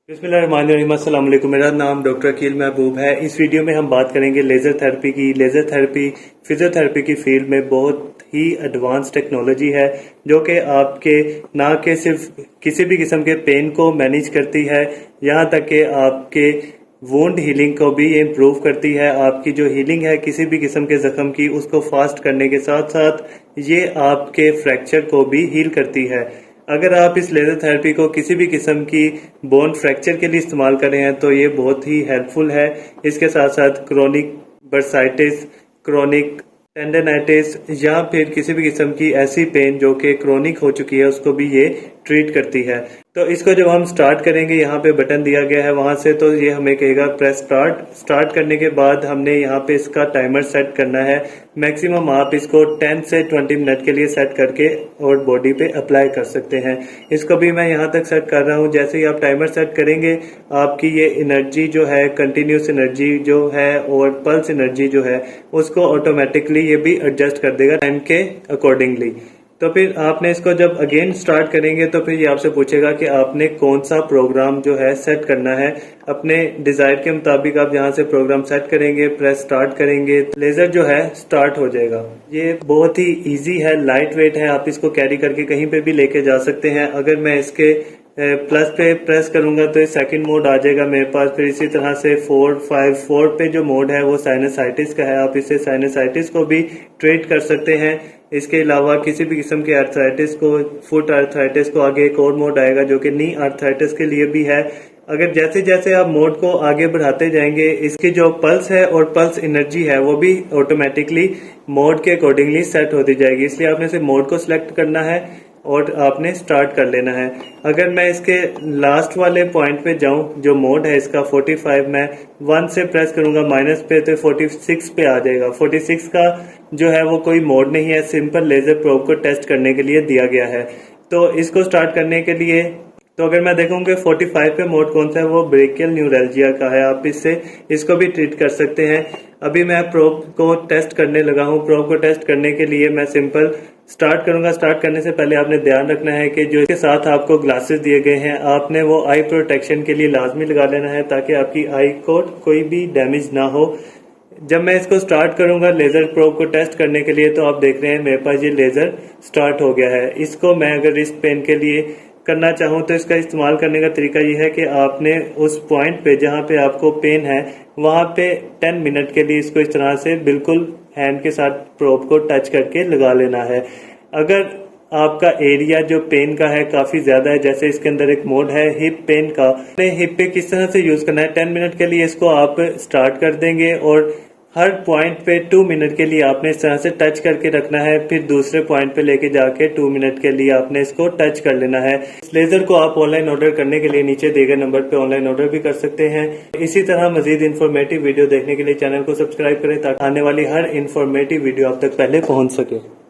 बिस्मिल्लाहिर्रहमानिर्रहीम। अस्सलाम वालेकुम। मेरा नाम डॉक्टर अकील महबूब है। इस वीडियो में हम बात करेंगे लेज़र थेरेपी की। लेज़र थेरेपी फिजियोथेरेपी की फील्ड में बहुत ही एडवांस टेक्नोलॉजी है जो कि आपके ना के सिर्फ किसी भी किस्म के पेन को मैनेज करती है, यहाँ तक कि आपके वुंड हीलिंग को भी इम्प्रूव करती है। आपकी जो हीलिंग है किसी भी किस्म के ज़ख्म की, उसको फास्ट करने के साथ साथ ये आपके फ्रैक्चर को भी हील करती है। अगर आप इस लेज़र थेरेपी को किसी भी किस्म की बोन फ्रैक्चर के लिए इस्तेमाल कर रहे हैं तो ये बहुत ही हेल्पफुल है। इसके साथ साथ क्रोनिक बर्साइटिस, क्रोनिक टेंडनाइटिस या फिर किसी भी किस्म की ऐसी पेन जो कि क्रोनिक हो चुकी है उसको भी ये ट्रीट करती है। तो इसको जब हम स्टार्ट करेंगे, यहाँ पे बटन दिया गया है वहां से, तो ये हमें कहेगा प्रेस स्टार्ट। स्टार्ट करने के बाद हमने यहाँ पे इसका टाइमर सेट करना है। मैक्सिमम आप इसको 10 से 20 मिनट के लिए सेट करके और बॉडी पे अप्लाई कर सकते हैं। इसको भी मैं यहाँ तक सेट कर रहा हूँ। जैसे ही आप टाइमर सेट करेंगे आपकी ये एनर्जी जो है, कंटिन्यूस एनर्जी जो है और पल्स एनर्जी जो है, उसको ऑटोमेटिकली ये भी एडजस्ट कर देगा टाइम के अकॉर्डिंगली। तो फिर आपने इसको जब अगेन स्टार्ट करेंगे तो फिर ये आपसे पूछेगा कि आपने कौन सा प्रोग्राम जो है सेट करना है। अपने डिजायर के मुताबिक आप यहाँ से प्रोग्राम सेट करेंगे, प्रेस स्टार्ट करेंगे, लेजर जो है स्टार्ट हो जाएगा। ये बहुत ही इजी है, लाइट वेट है, आप इसको कैरी करके कहीं पे भी लेके जा सकते हैं। अगर मैं इसके प्लस पे प्रेस करूंगा तो सेकंड मोड आ जाएगा मेरे पास। फिर इसी तरह से 4, 5, 4 पे जो मोड है वो साइनसाइटिस का है। आप इससे साइनसाइटिस को भी ट्रीट कर सकते हैं। इसके अलावा किसी भी किस्म के आर्थराइटिस को, फुट आर्थराइटिस को आगे एक और मोड आएगा जो कि नी आर्थराइटिस के लिए भी है। अगर जैसे जैसे आप मोड को आगे बढ़ाते जाएंगे, इसकी जो पल्स है और पल्स एनर्जी है वो भी ऑटोमेटिकली मोड के अकॉर्डिंगली सेट होती जाएगी। इसलिए आपने सिर्फ मोड को सिलेक्ट करना है और आपने स्टार्ट कर लेना है। अगर मैं इसके लास्ट वाले पॉइंट पे जाऊं, जो मोड है इसका 45, मैं 1 से प्रेस करूंगा माइनस पे तो 46 पे आ जाएगा। 46 का जो है वो कोई मोड नहीं है, सिंपल लेजर प्रोब को टेस्ट करने के लिए दिया गया है। तो इसको स्टार्ट करने के लिए तो अगर मैं देखूंगा 45 पे मोड कौन सा है, वो ब्रेकियल न्यूरल्जिया का है। आप इसको भी ट्रीट कर सकते हैं। अभी मैं प्रोब को टेस्ट करने लगा हूं। प्रोब को टेस्ट करने के लिए मैं सिंपल स्टार्ट करूंगा। स्टार्ट करने से पहले आपने ध्यान रखना है कि जो इसके साथ आपको ग्लासेस दिए गए हैं, आपने वो आई प्रोटेक्शन के लिए लाजमी लगा लेना है ताकि आपकी आई को कोई भी डैमेज ना हो। जब मैं इसको स्टार्ट करूंगा लेजर प्रोब को टेस्ट करने के लिए, तो आप देख रहे हैं मेरे पास ये लेजर स्टार्ट हो गया है। इसको मैं अगर रिस्ट पेन के लिए करना चाहूं तो इसका इस्तेमाल करने का तरीका ये है कि आपने उस पॉइंट पे जहां पे आपको पेन है वहां पे 10 मिनट के लिए इसको इस तरह से बिल्कुल हैंड के साथ प्रोब को टच करके लगा लेना है। अगर आपका एरिया जो पेन का है काफी ज्यादा है, जैसे इसके अंदर एक मोड है हिप पेन का, हिप पे किस तरह से यूज करना है, 10 मिनट के लिए इसको आप स्टार्ट कर देंगे और हर पॉइंट पे 2 मिनट के लिए आपने इस तरह से टच करके रखना है। फिर दूसरे पॉइंट पे लेके जाके 2 मिनट के लिए आपने इसको टच कर लेना है। इस लेजर को आप ऑनलाइन ऑर्डर करने के लिए नीचे दिए गए नंबर पे ऑनलाइन ऑर्डर भी कर सकते हैं। इसी तरह मजीद इन्फॉर्मेटिव वीडियो देखने के लिए चैनल को सब्सक्राइब करें ताकि आने वाली हर इन्फॉर्मेटिव वीडियो आप तक पहले पहुंच सके।